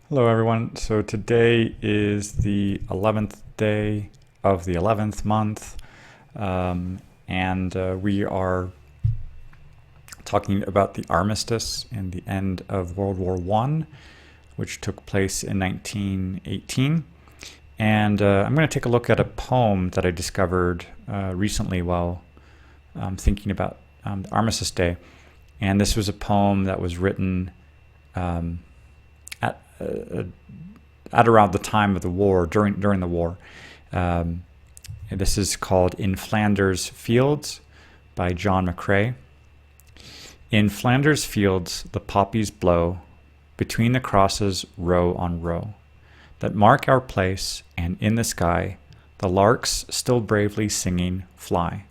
Hello, everyone. So today is the 11th day of the 11th month, and we are talking about the Armistice and the end of World War I, which took place in 1918. And I'm going to take a look at a poem that I discovered recently while thinking about the Armistice Day. And this was a poem that was written at at around the time of the war, during the war. Um, this is called "In Flanders Fields" by John McCrae. In Flanders fields the poppies blow, between the crosses row on row, that mark our place, and in the sky the larks still bravely singing fly,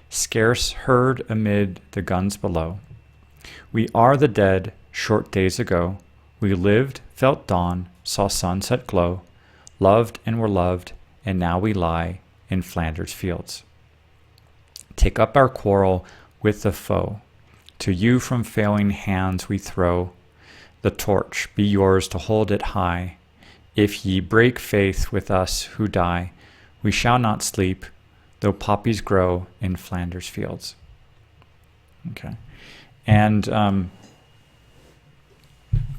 scarce heard amid the guns below. We are the dead, short days ago. We lived, felt dawn, saw sunset glow, loved and were loved, and now we lie in Flanders fields. Take up our quarrel with the foe. To you from failing hands we throw the torch, be yours to hold it high. If ye break faith with us who die, we shall not sleep, though poppies grow in Flanders fields. Okay. And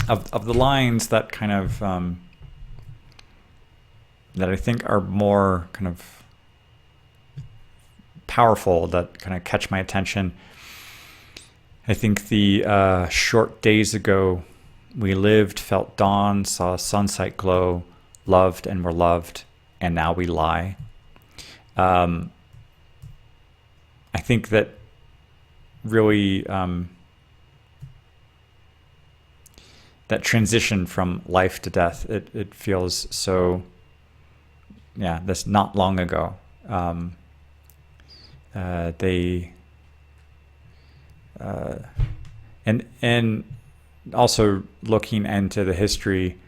of the lines that kind of that I think are more kind of powerful, that kind of catch my attention, I think the short days ago we lived, felt dawn, saw sunset glow, loved and were loved, and now we lie. I think that really that transition from life to death, it feels so, yeah, this not long ago. They and also looking into the history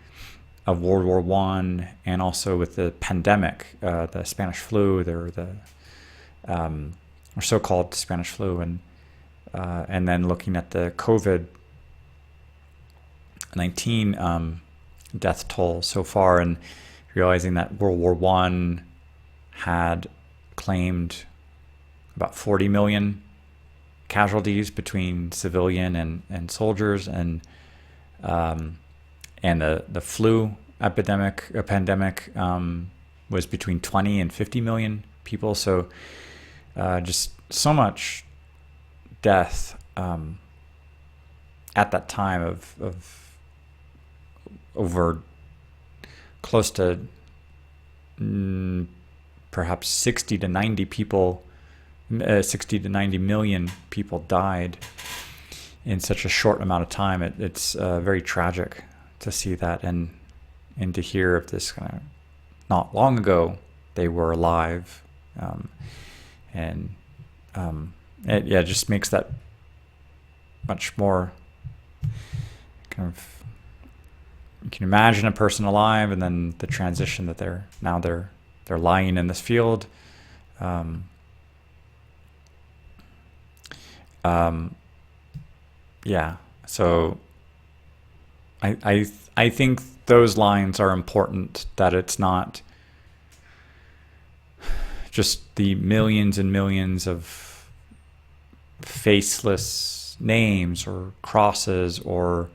of World War I, and also with the pandemic, the Spanish flu, or so-called Spanish flu, and then looking at the COVID-19 death toll so far, and realizing that World War I had claimed about 40 million casualties between civilian and soldiers, and the flu pandemic was between 20 and 50 million people. So just so much death at that time of over close to perhaps 60 to 90 people, 60 to 90 million people died in such a short amount of time. It's very tragic to see that, and to hear of this kind of not long ago they were alive, and it just makes that much more kind of, you can imagine a person alive, and then the transition that they're lying in this field. Yeah, so I think those lines are important, that it's not just the millions and millions of faceless names or crosses or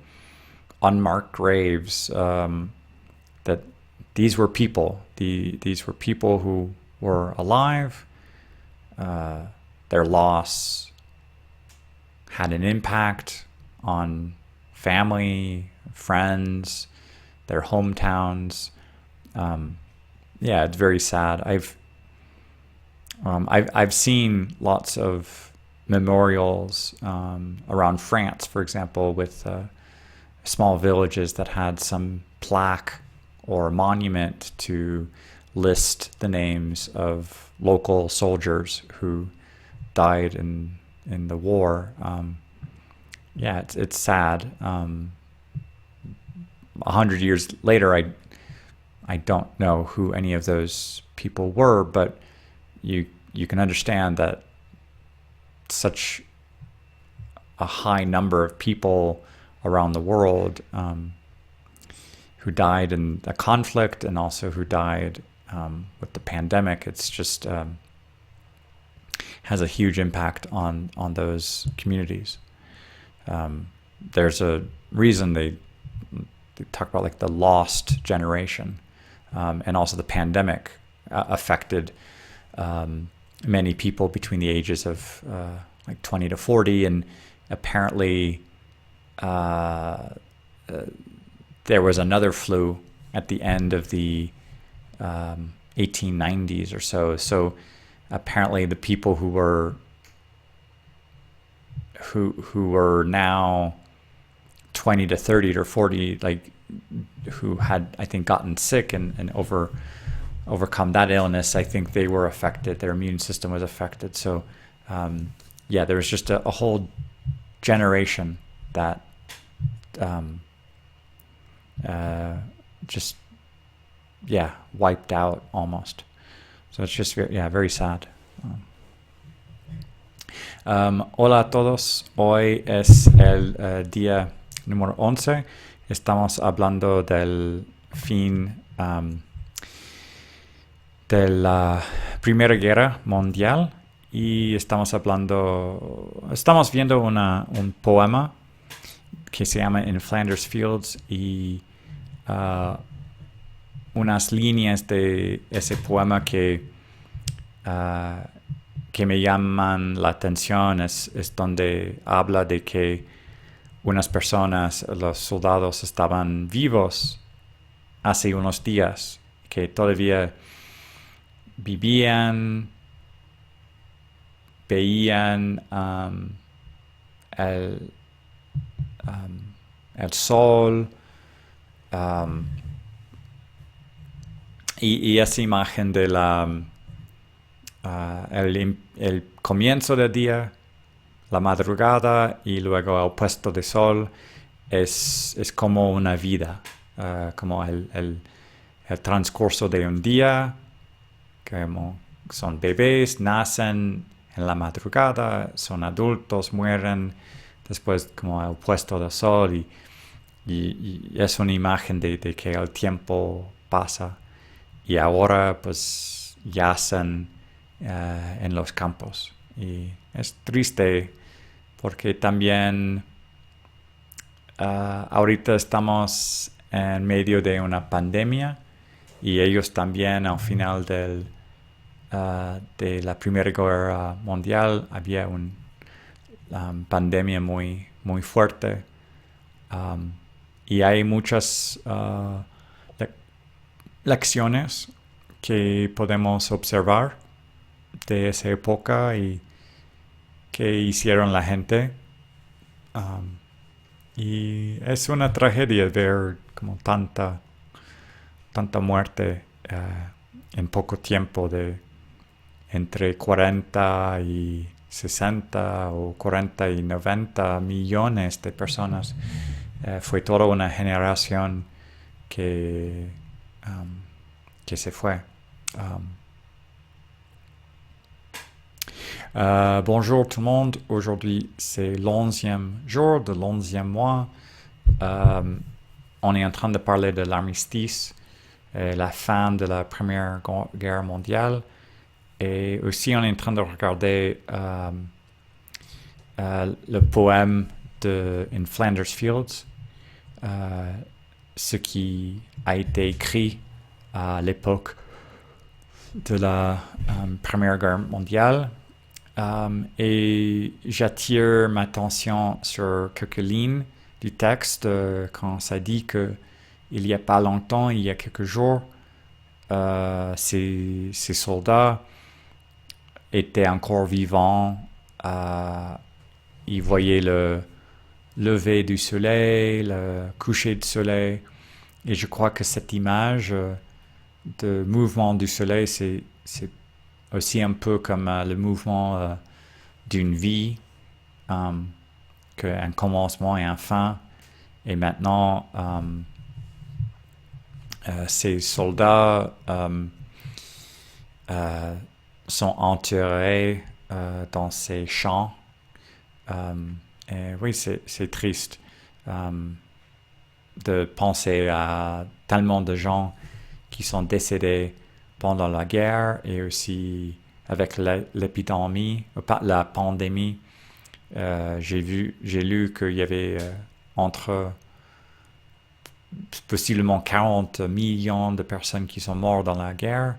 unmarked graves, that these were people. These were people who were alive. Their loss had an impact on family, friends, their hometowns. Yeah, it's very sad. I've seen lots of memorials around France, for example, with small villages that had some plaque or monument to list the names of local soldiers who died in the war. Yeah, it's sad. 100 years later, I don't know who any of those people were, but you can understand that such a high number of people around the world died in a conflict and also who died with the pandemic. It's just has a huge impact on those communities. There's a reason they talk about like the lost generation, and also the pandemic affected many people between the ages of like 20 to 40, and apparently there was another flu at the end of the 1890s or so. So apparently the people who were now 20 to 30 to 40, like who had, I think, gotten sick and overcome that illness, I think they were affected. Their immune system was affected. So there was just a whole generation that wiped out almost. So it's just very sad. Hola a todos. Hoy es el día número 11. Estamos hablando del fin de la Primera Guerra Mundial y estamos viendo un poema que se llama In Flanders Fields y unas líneas de ese poema que me llaman la atención es donde habla de que unas personas, los soldados, estaban vivos hace unos días, que todavía vivían, veían el sol, y esa imagen de el comienzo del día, la madrugada y luego el puesto de sol es como una vida, como el transcurso de un día, como son bebés, nacen en la madrugada, son adultos, mueren, después como el puesto de sol y es una imagen de que el tiempo pasa y ahora pues yacen en los campos. Y es triste porque también ahorita estamos en medio de una pandemia y ellos también al final de la Primera Guerra Mundial había una pandemia muy, muy fuerte, y hay muchas lecciones que podemos observar de esa época y que hicieron la gente, y es una tragedia ver como tanta muerte en poco tiempo, de entre 40 y 60 o 40 y 90 millones de personas. Fue toda una generación que se fue. Bonjour tout le monde. Aujourd'hui, c'est l'11e jour de l'11e mois. On est en train de parler de l'armistice, la fin de la Première Guerre mondiale. Et aussi, on est en train de regarder le poème de In Flanders Fields, ce qui a été écrit à l'époque de la Première Guerre mondiale. Et j'attire ma attention sur quelques lignes du texte quand ça dit que il y a pas longtemps, il y a quelques jours, ces soldats étaient encore vivants. Ils voyaient le lever du soleil, le coucher du soleil. Et je crois que cette image de mouvement du soleil, c'est aussi un peu comme le mouvement d'une vie, qu'un commencement et un fin. Et maintenant, ces soldats sont enterrés dans ces champs. Et oui, c'est triste. de penser à tellement de gens qui sont décédés pendant la guerre et aussi avec l'épidémie, pas la pandémie. J'ai lu qu'il y avait entre possiblement 40 millions de personnes qui sont mortes dans la guerre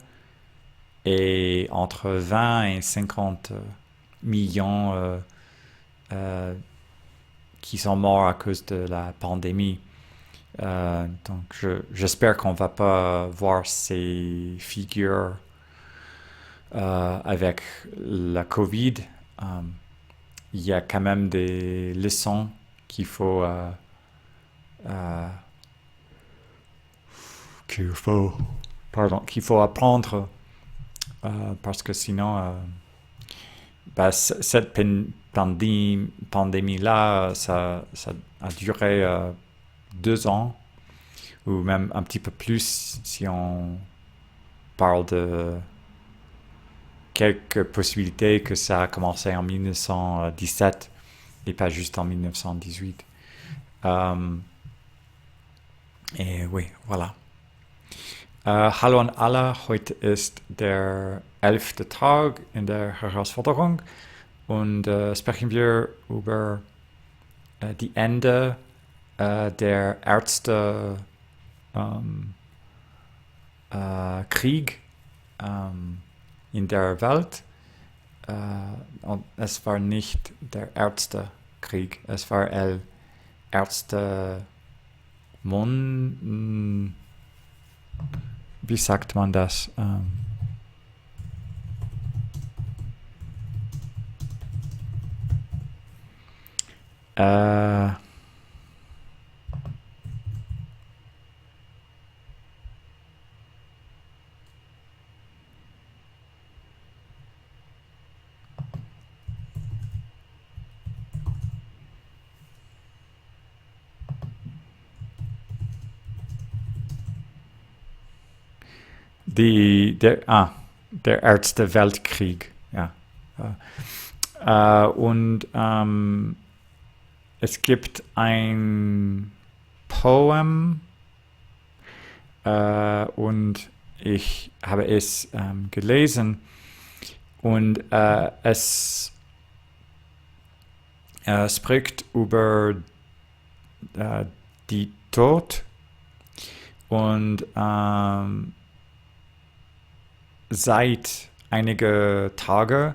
et entre 20 et 50 millions qui sont morts à cause de la pandémie. Donc j'espère qu'on va pas voir ces figures avec la COVID. Il y a quand même des leçons qu'il faut qu'il faut apprendre parce que sinon cette pandémie-là, ça a duré 2 ans ou même un petit peu plus si on parle de quelques possibilités que ça a commencé en 1917 et pas juste en 1918. Et oui, voilà. Hallo an alle, heute ist der 11. Tag in der Herausforderung und sprechen wir über die Ende der Ärzte Krieg in der Welt. Und es war nicht der Ärztekrieg, es war el Ärzte wie sagt man das? Der Erste Weltkrieg, ja. Und es gibt ein Poem und ich habe es gelesen und es spricht über die Tod und seit einige Tage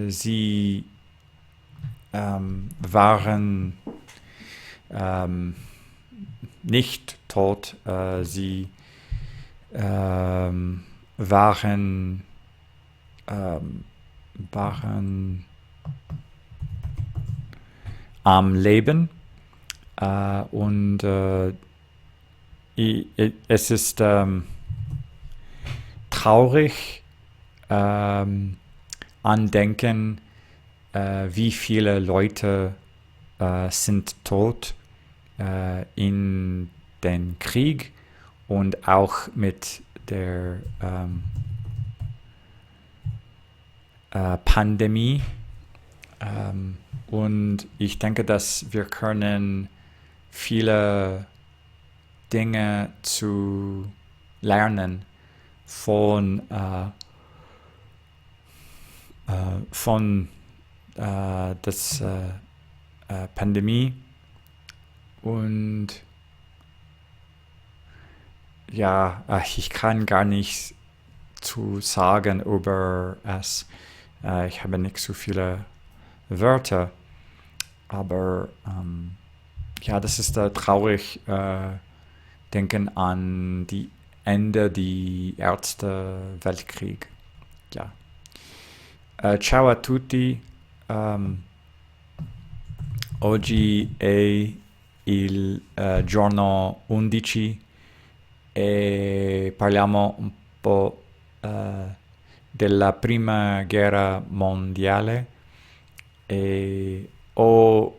sie waren nicht tot, sie waren am Leben und es ist traurig andenken, wie viele Leute sind tot in den Krieg und auch mit der Pandemie. Und ich denke, dass wir können viele Dinge zu lernen von das Pandemie und ja, ich kann gar nichts zu sagen über es. Ich habe nicht so viele Wörter, aber ja, das ist traurig. Denken an die Ende des Ersten Weltkrieg. Ja. Ciao a tutti. Oggi è il giorno 11 e parliamo un po' della prima guerra mondiale e ho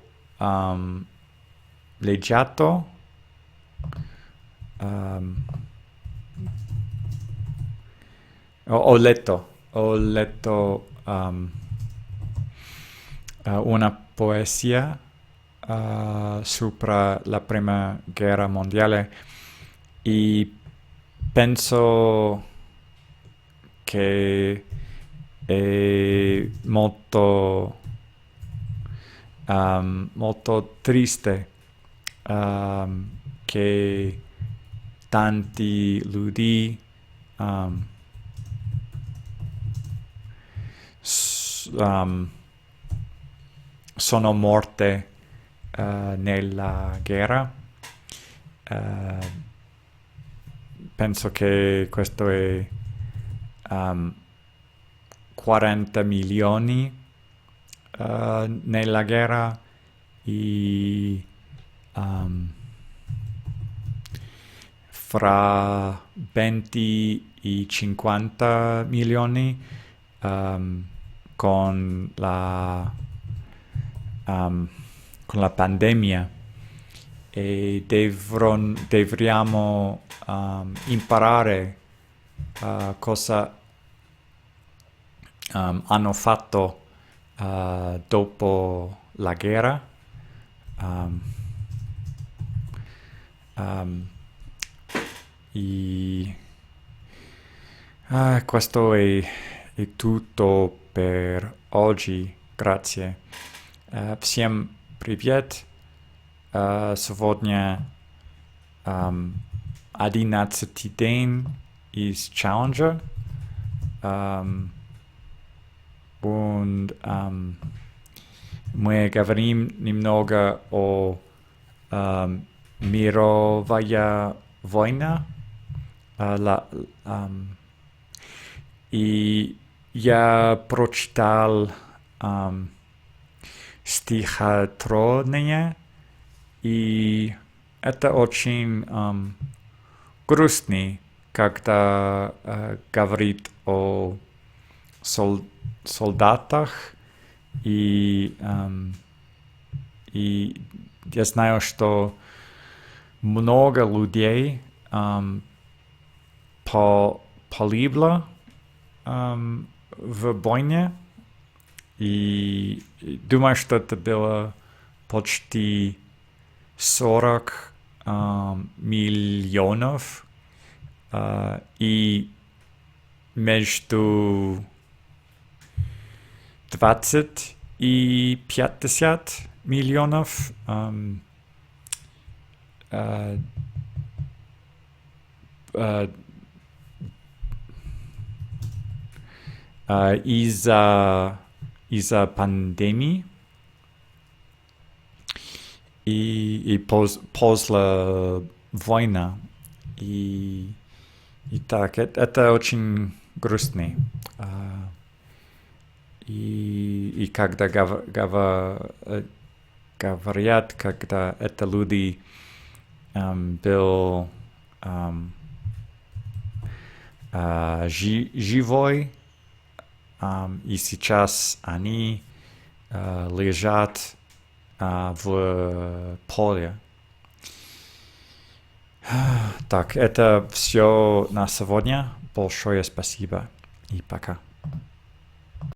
leggiato ho letto una poesia sopra la prima guerra mondiale e penso che è molto triste che tanti ludi sono morte nella guerra. Penso che questo è 40 milioni nella guerra e fra 20 e 50 milioni con la pandemia e dovremmo imparare cosa hanno fatto dopo la guerra. E questo è tutto per oggi. Grazie. Всем привет. Сегодня 11-й день из Challenger. Und мы говорим немного о мировая война. И я прочитал стихотворение, и это очень грустный, когда говорит о солдатах, и я знаю, что много людей погибло в войне, и думаю, что это было почти 40 миллионов, и между 20 и 50 миллионов из-за пандемии и после войны. И так, это очень грустно. И когда говорят, когда это люди был живой, и сейчас они лежат в поле. Так, это все на сегодня. Большое спасибо и пока.